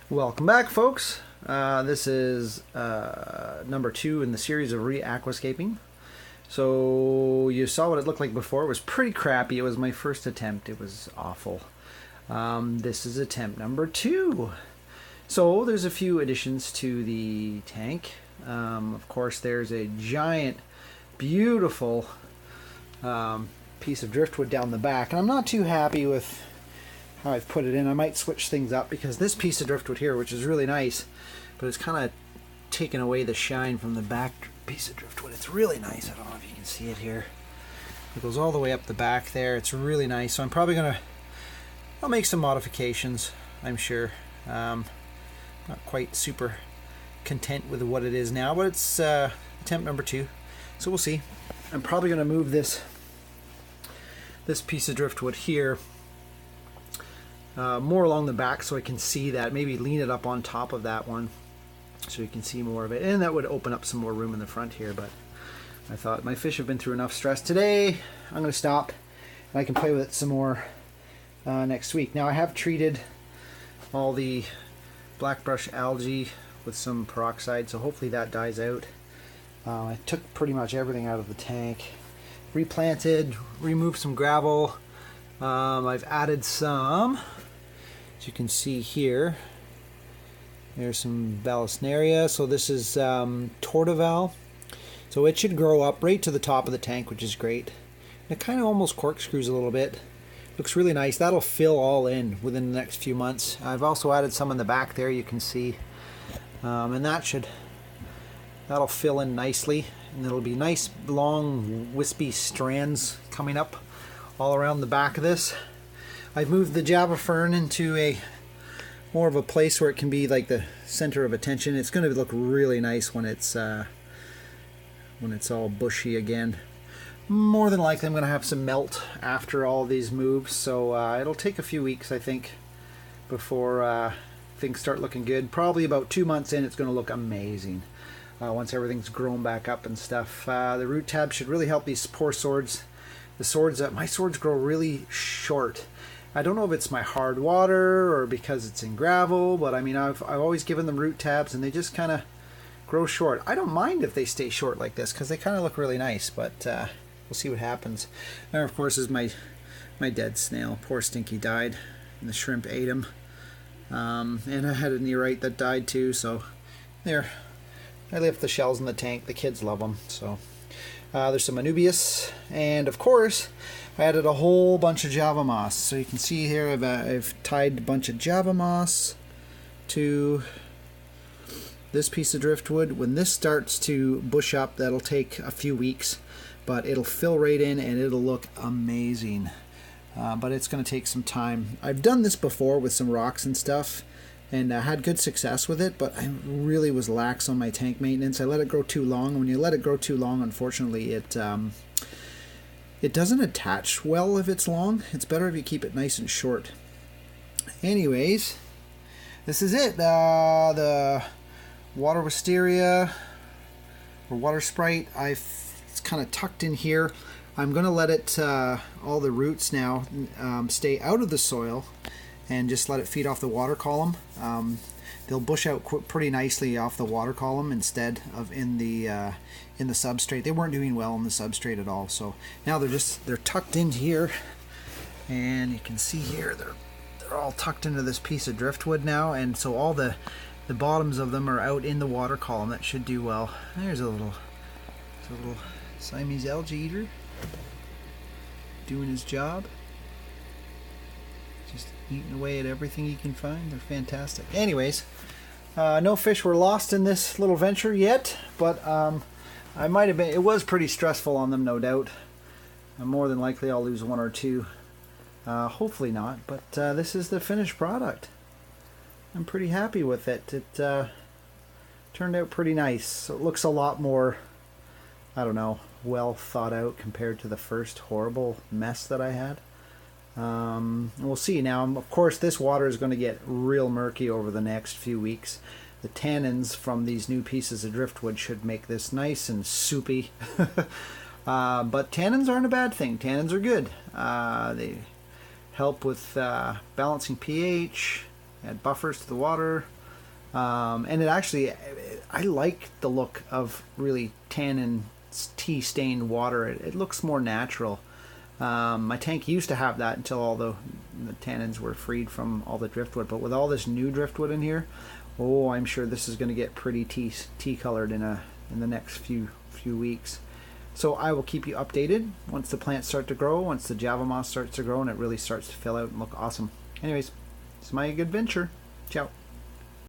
Welcome back, folks. This is number 2 in the series of Re-aquascaping. So you saw what it looked like before. It was pretty crappy. It was my first attempt. It was awful. This is attempt number 2. So there's a few additions to the tank. Of course, there's a giant, beautiful piece of driftwood down the back. And I'm not too happy with how I've put it in. I might switch things up because this piece of driftwood here, which is really nice, but it's kind of taken away the shine from the back piece of driftwood. It's really nice. I don't know if you can see it here. It goes all the way up the back there. It's really nice. So I'm probably I'll make some modifications, I'm sure. Not quite super content with what it is now, but it's attempt number 2. So we'll see. I'm probably going to move this piece of driftwood here more along the back so I can see that. Maybe lean it up on top of that one so you can see more of it. And that would open up some more room in the front here. But I thought my fish have been through enough stress today. I'm going to stop and I can play with it some more next week. Now I have treated all the black brush algae with some peroxide, so hopefully that dies out. I took pretty much everything out of the tank. Replanted, removed some gravel. I've added some, as you can see here, there's some Vallisneria. So this is Tortoval. So it should grow up right to the top of the tank, which is great. And it kind of almost corkscrews a little bit. Looks really nice. That'll fill all in within the next few months. I've also added some in the back there, you can see. And that'll fill in nicely. And it'll be nice, long, wispy strands coming up all around the back of this. I've moved the Java fern into a more of a place where it can be like the center of attention. It's going to look really nice when it's all bushy again. More than likely I'm going to have some melt after all these moves, so it'll take a few weeks, I think, before things start looking good. Probably about 2 months in, it's going to look amazing once everything's grown back up and stuff. The root tab should really help these poor swords. My swords grow really short. I don't know if it's my hard water or because it's in gravel, but I mean, I've always given them root tabs and they just kind of grow short. I don't mind if they stay short like this because they kind of look really nice, but we'll see what happens. There, of course, is my dead snail. Poor Stinky died and the shrimp ate him. And I had a neorite that died too, so there. I left the shells in the tank. The kids love them, so. There's some Anubias, and of course I added a whole bunch of Java moss. So you can see here I've tied a bunch of Java moss to this piece of driftwood. When this starts to bush up, that'll take a few weeks, but it'll fill right in and it'll look amazing. But it's going to take some time. I've done this before with some rocks and stuff, and I had good success with it, but I really was lax on my tank maintenance. I let it grow too long, and when you let it grow too long, unfortunately, it doesn't attach well if it's long. It's better if you keep it nice and short. Anyways, this is it. The water wisteria, or water sprite, it's kind of tucked in here. I'm going to let it, all the roots now, stay out of the soil, and just let it feed off the water column. They'll bush out pretty nicely off the water column instead of in the substrate. They weren't doing well in the substrate at all, so now they're tucked in here, and you can see here they're all tucked into this piece of driftwood now, and so all the bottoms of them are out in the water column. That should do well. There's a little Siamese algae eater doing his job. Just eating away at everything he can find. They're fantastic. Anyways, no fish were lost in this little venture yet, but I might have been. It was pretty stressful on them, no doubt. More than likely I'll lose 1 or 2. Hopefully not, but this is the finished product. I'm pretty happy with it. It turned out pretty nice. So it looks a lot more, I don't know, well thought out compared to the first horrible mess that I had. We'll see. Now, of course, this water is going to get real murky over the next few weeks. The tannins from these new pieces of driftwood should make this nice and soupy. But tannins aren't a bad thing. Tannins are good. They help with balancing pH, add buffers to the water. And it actually, I like the look of really tannin tea stained water. It looks more natural. My tank used to have that until all the tannins were freed from all the driftwood, but with all this new driftwood in here, oh, I'm sure this is going to get pretty tea colored in the next few weeks. So I will keep you updated once the plants start to grow, once the Java moss starts to grow and it really starts to fill out and look awesome. Anyways, this is my adventure. Ciao.